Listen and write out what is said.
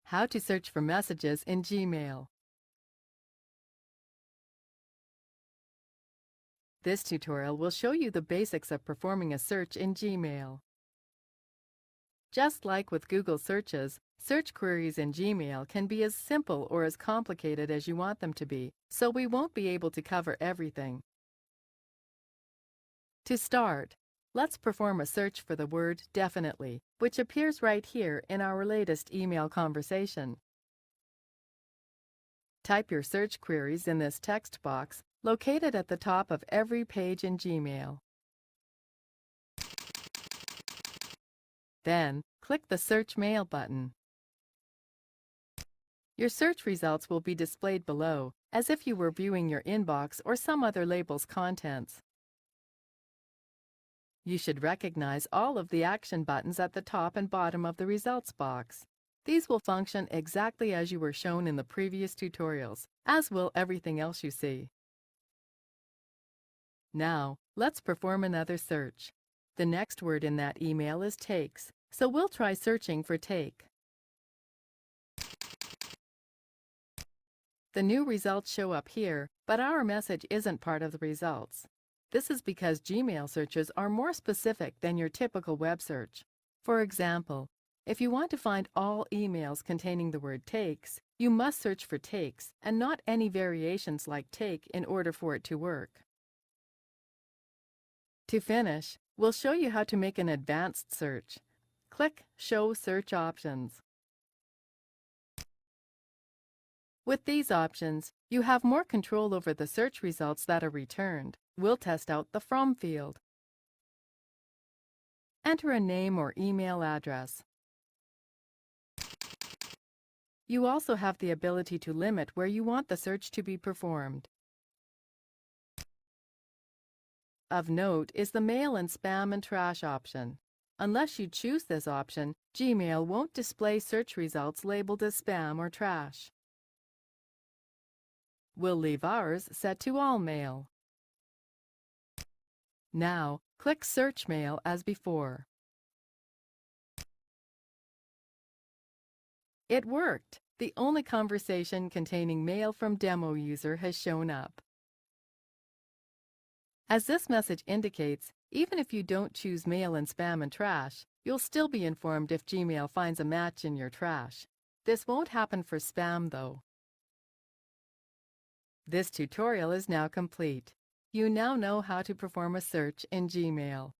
How to search for messages in Gmail. This tutorial will show you the basics of performing a search in Gmail. Just like with Google searches, search queries in Gmail can be as simple or as complicated as you want them to be, so we won't be able to cover everything. To start, let's perform a search for the word definitely, which appears right here in our latest email conversation. Type your search queries in this text box located at the top of every page in Gmail. Then, click the Search Mail button. Your search results will be displayed below, as if you were viewing your inbox or some other label's contents. You should recognize all of the action buttons at the top and bottom of the results box. These will function exactly as you were shown in the previous tutorials, as will everything else you see. Now, let's perform another search. The next word in that email is takes, so we'll try searching for take. The new results show up here, but our message isn't part of the results. This is because Gmail searches are more specific than your typical web search. For example, if you want to find all emails containing the word takes, you must search for takes and not any variations like take in order for it to work. To finish, we'll show you how to make an advanced search. Click Show Search Options. With these options, you have more control over the search results that are returned. We'll test out the From field. Enter a name or email address. You also have the ability to limit where you want the search to be performed. Of note is the Mail and Spam and Trash option. Unless you choose this option, Gmail won't display search results labeled as spam or trash. We'll leave ours set to All Mail. Now, click Search Mail as before. It worked! The only conversation containing mail from demo user has shown up. As this message indicates, even if you don't choose Mail and Spam and Trash, you'll still be informed if Gmail finds a match in your trash. This won't happen for spam, though. This tutorial is now complete. You now know how to perform a search in Gmail.